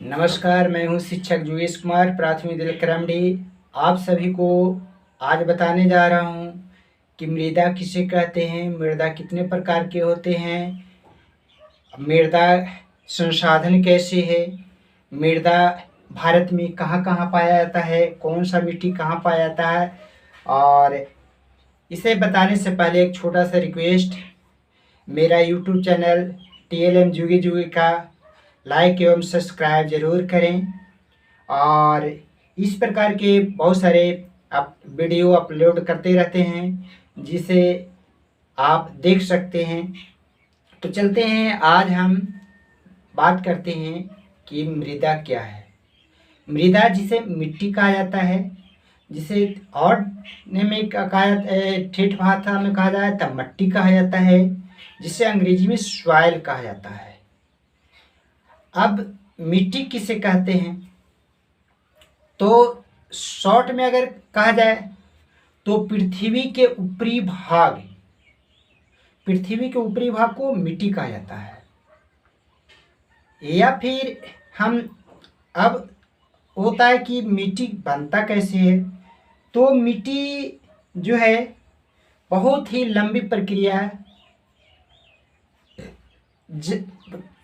नमस्कार, मैं हूँ शिक्षक जुगेश कुमार, प्राथमिक विद्यालय करमडी। आप सभी को आज बताने जा रहा हूँ कि मृदा किसे कहते हैं, मृदा कितने प्रकार के होते हैं, मृदा संसाधन कैसे है, मृदा भारत में कहाँ कहाँ पाया जाता है, कौन सा मिट्टी कहाँ पाया जाता है। और इसे बताने से पहले एक छोटा सा रिक्वेस्ट, मेरा यूट्यूब चैनल TLM जुगे जुगे का लाइक एवं सब्सक्राइब जरूर करें। और इस प्रकार के बहुत सारे आप वीडियो अपलोड करते रहते हैं जिसे आप देख सकते हैं। तो चलते हैं, आज हम बात करते हैं कि मृदा क्या है। मृदा जिसे मिट्टी कहा जाता है, जिसे और में ठेठ भाषा में कहा जाए तब मट्टी कहा जाता है, जिसे अंग्रेजी में सॉइल कहा जाता है। अब मिट्टी किसे कहते हैं, तो शॉर्ट में अगर कहा जाए तो पृथ्वी के ऊपरी भाग को मिट्टी कहा जाता है। या फिर हम अब होता है कि मिट्टी बनता कैसे है, तो मिट्टी जो है बहुत ही लंबी प्रक्रिया है।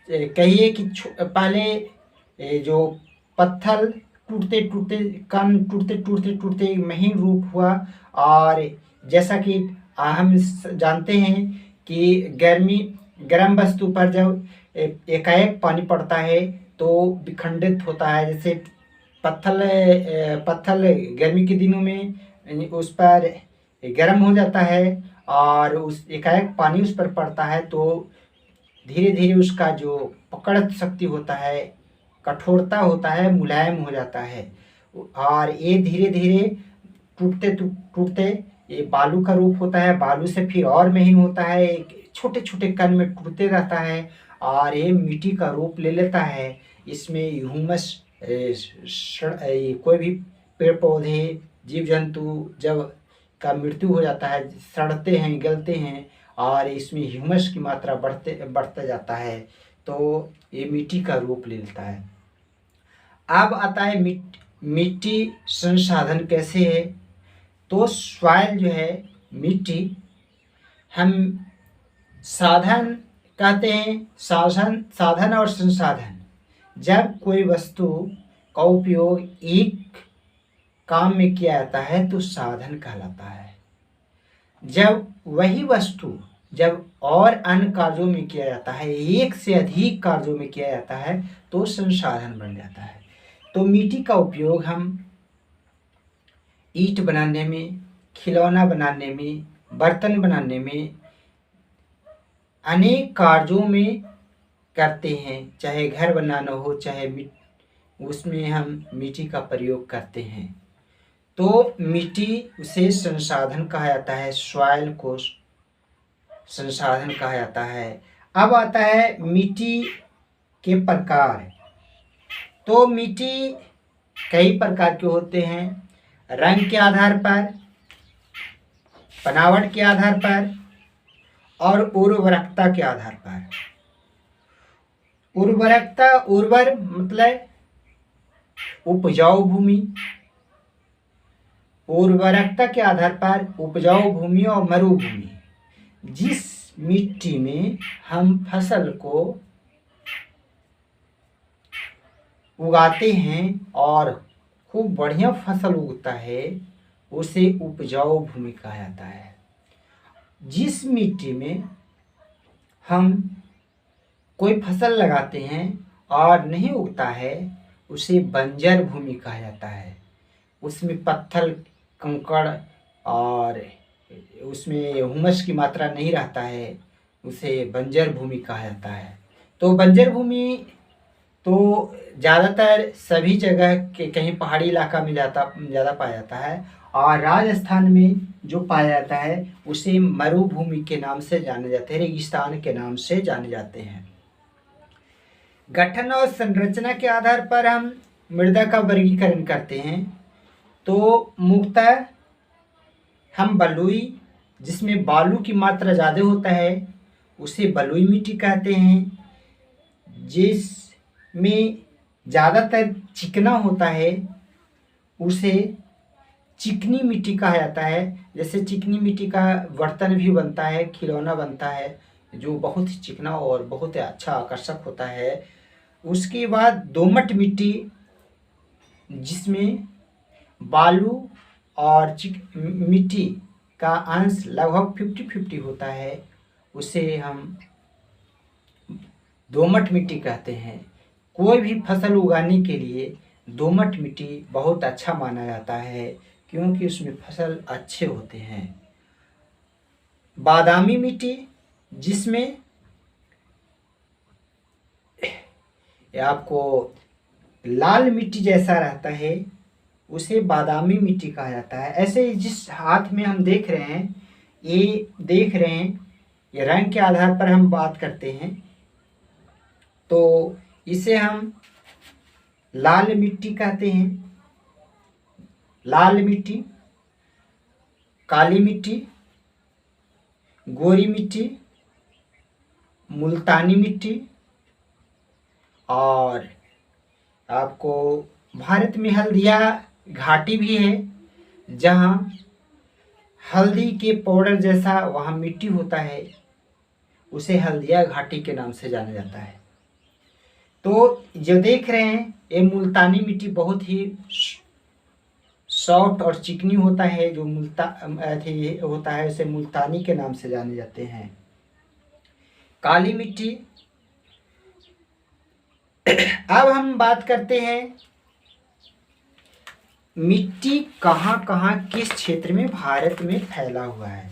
कहिए कि पहले जो पत्थर टूटते टूटते महीन रूप हुआ। और जैसा कि हम जानते हैं कि गर्म वस्तु पर जब एकाएक पानी पड़ता है तो विखंडित होता है। जैसे पत्थर गर्मी के दिनों में उस पर गर्म हो जाता है और उस एकाएक पानी उस पर पड़ता है तो धीरे धीरे उसका जो पकड़ शक्ति होता है, कठोरता होता है, मुलायम हो जाता है। और ये धीरे धीरे टूटते ये बालू का रूप होता है। बालू से फिर और महीन होता है, छोटे छोटे कण में टूटते रहता है और ये मिट्टी का रूप ले लेता है। इसमें ह्यूमस कोई भी पेड़ पौधे जीव जंतु जब का मृत्यु हो जाता है, सड़ते हैं, गलते हैं और इसमें ह्यूमस की मात्रा बढ़ता जाता है, तो ये मिट्टी का रूप ले लेता है। अब आता है मिट्टी संसाधन कैसे है। तो सॉइल जो है मिट्टी, हम साधन कहते हैं, साधन और संसाधन। जब कोई वस्तु का उपयोग एक काम में किया जाता है तो साधन कहलाता है। जब वही वस्तु जब और अन्य कार्यों में किया जाता है, एक से अधिक कार्यों में किया जाता है, तो संसाधन बन जाता है। तो मिट्टी का उपयोग हम ईंट बनाने में, खिलौना बनाने में, बर्तन बनाने में, अनेक कार्यों में करते हैं। चाहे घर बनाना हो, चाहे उसमें हम मिट्टी का प्रयोग करते हैं। तो मिट्टी उसे संसाधन कहा जाता है, सॉइल को संसाधन कहा जाता है। अब आता है मिट्टी के प्रकार। तो मिट्टी कई प्रकार के होते हैं, रंग के आधार पर, बनावट के आधार पर और उर्वरकता के आधार पर। उर्वर मतलब उपजाऊ भूमि, उर्वरकता के आधार पर उपजाऊ भूमि और मरुभूमि। जिस मिट्टी में हम फसल को उगाते हैं और खूब बढ़िया फसल उगता है, उसे उपजाऊ भूमि कहा जाता है। जिस मिट्टी में हम कोई फसल लगाते हैं और नहीं उगता है, उसे बंजर भूमि कहा जाता है। उसमें पत्थर कंकड़ और उसमें ह्यूमस की मात्रा नहीं रहता है, उसे बंजर भूमि कहा जाता है। तो बंजर भूमि तो ज़्यादातर सभी जगह के, कहीं पहाड़ी इलाका में ज़्यादा पाया जाता है और राजस्थान में जो पाया जाता है उसे मरुभूमि के नाम से जाने जाते हैं, रेगिस्तान के नाम से जाने जाते हैं। गठन और संरचना के आधार पर हम मृदा का वर्गीकरण करते हैं। तो मुख्यतः हम बलुई, जिसमें बालू की मात्रा ज़्यादा होता है, उसे बलुई मिट्टी कहते हैं। जिसमें ज़्यादातर चिकना होता है उसे चिकनी मिट्टी कहा जाता है। जैसे चिकनी मिट्टी का बर्तन भी बनता है, खिलौना बनता है, जो बहुत ही चिकना और बहुत ही अच्छा आकर्षक होता है। उसके बाद दोमट मिट्टी, जिसमें बालू और मिट्टी का अंश लगभग 50-50 होता है, उसे हम दोमट मिट्टी कहते हैं। कोई भी फसल उगाने के लिए दोमट मिट्टी बहुत अच्छा माना जाता है, क्योंकि उसमें फसल अच्छे होते हैं। बादामी मिट्टी, जिसमें आपको लाल मिट्टी जैसा रहता है, उसे बादामी मिट्टी कहा जाता है। ऐसे ही जिस हाथ में हम देख रहे हैं, ये रंग के आधार पर हम बात करते हैं, तो इसे हम लाल मिट्टी कहते हैं। लाल मिट्टी, काली मिट्टी, गोरी मिट्टी, मुल्तानी मिट्टी, और आपको भारत में हल्दिया घाटी भी है, जहाँ हल्दी के पाउडर जैसा वहाँ मिट्टी होता है, उसे हल्दिया घाटी के नाम से जाना जाता है। तो जो देख रहे हैं, ये मुल्तानी मिट्टी बहुत ही सॉफ्ट और चिकनी होता है, जो होता है, उसे मुल्तानी के नाम से जाने जाते हैं। काली मिट्टी। अब हम बात करते हैं मिट्टी कहाँ कहाँ किस क्षेत्र में भारत में फैला हुआ है।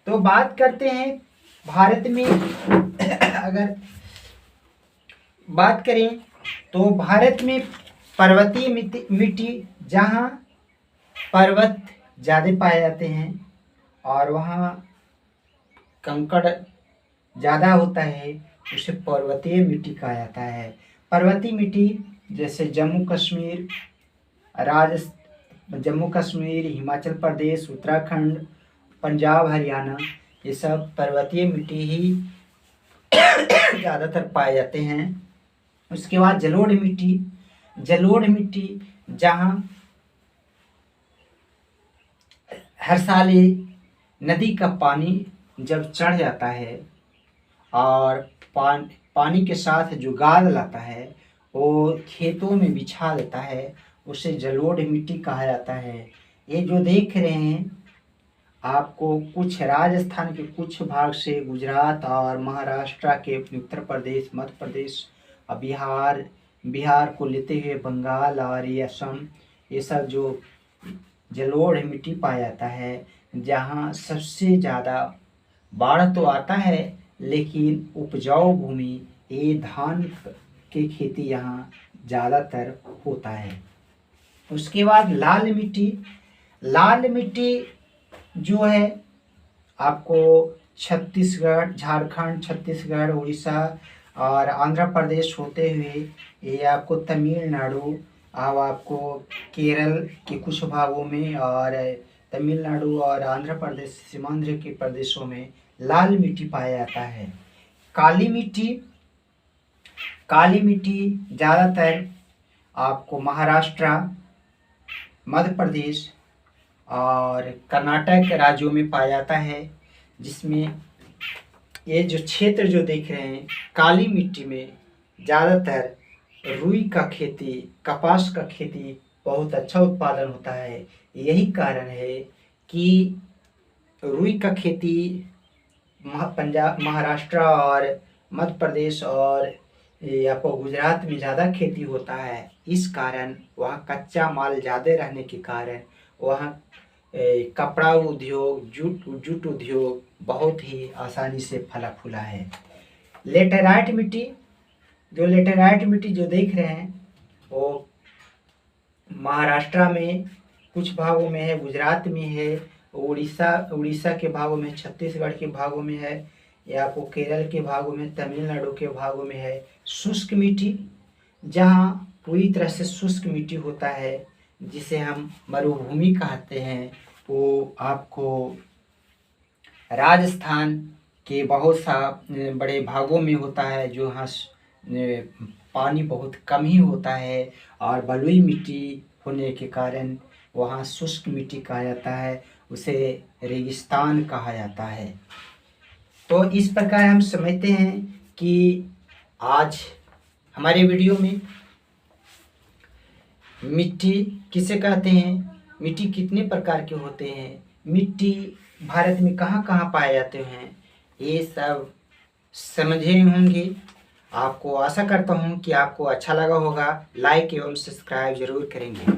तो बात करते हैं भारत में अगर बात करें तो भारत में पर्वतीय मिट्टी, जहाँ पर्वत ज़्यादा पाए जाते हैं और वहाँ कंकड़ ज़्यादा होता है, उसे पर्वतीय मिट्टी कहा जाता है। पर्वतीय मिट्टी जैसे जम्मू कश्मीर, हिमाचल प्रदेश, उत्तराखंड, पंजाब, हरियाणा, ये सब पर्वतीय मिट्टी ही ज़्यादातर पाए जाते हैं। उसके बाद जलोढ़ मिट्टी, जहाँ हर साल नदी का पानी जब चढ़ जाता है और पानी के साथ जो गाद लाता है वो खेतों में बिछा देता है, उसे जलोढ़ मिट्टी कहा जाता है। ये जो देख रहे हैं आपको, कुछ राजस्थान के कुछ भाग से गुजरात और महाराष्ट्र के उत्तर प्रदेश, मध्य प्रदेश और बिहार को लेते हुए बंगाल और ये असम, ये सब जो जलोढ़ मिट्टी पाया जाता है, जहाँ सबसे ज़्यादा बाढ़ तो आता है, लेकिन उपजाऊ भूमि, ये धान की खेती यहाँ ज़्यादातर होता है। उसके बाद लाल मिट्टी जो है आपको छत्तीसगढ़, झारखंड, छत्तीसगढ़, उड़ीसा और आंध्र प्रदेश होते हुए ये आपको तमिलनाडु, अब आपको केरल के कुछ भागों में और तमिलनाडु और आंध्र प्रदेश सीमांध्र के प्रदेशों में लाल मिट्टी पाया जाता है। काली मिट्टी ज़्यादातर आपको महाराष्ट्र, मध्य प्रदेश और कर्नाटक राज्यों में पाया जाता है, जिसमें ये जो क्षेत्र जो देख रहे हैं, काली मिट्टी में ज़्यादातर रुई का खेती, कपास का खेती बहुत अच्छा उत्पादन होता है। यही कारण है कि रुई का खेती पंजाब, महाराष्ट्र और मध्य प्रदेश और आपको गुजरात में ज़्यादा खेती होता है। इस कारण वहाँ कच्चा माल ज़्यादा रहने के कारण वहाँ कपड़ा उद्योग, जूट उद्योग बहुत ही आसानी से फला फूला है। लेटेराइट मिट्टी जो देख रहे हैं, वो महाराष्ट्र में कुछ भागों में है, गुजरात में है, उड़ीसा के भागों में, छत्तीसगढ़ के भागों में है, या आपको केरल के भागों में, तमिलनाडु के भागों में है। शुष्क मिट्टी, जहाँ पूरी तरह से शुष्क मिट्टी होता है, जिसे हम मरुभूमि कहते हैं, वो आपको राजस्थान के बहुत सा बड़े भागों में होता है, जो यहाँ पानी बहुत कम ही होता है और बलुई मिट्टी होने के कारण वहाँ शुष्क मिट्टी कहा जाता है, उसे रेगिस्तान कहा जाता है। तो इस प्रकार हम समझते हैं कि आज हमारे वीडियो में मिट्टी किसे कहते हैं, मिट्टी कितने प्रकार के होते हैं, मिट्टी भारत में कहाँ कहाँ पाए जाते हैं, ये सब समझे होंगे। आपको आशा करता हूँ कि आपको अच्छा लगा होगा। लाइक एवं सब्सक्राइब जरूर करेंगे।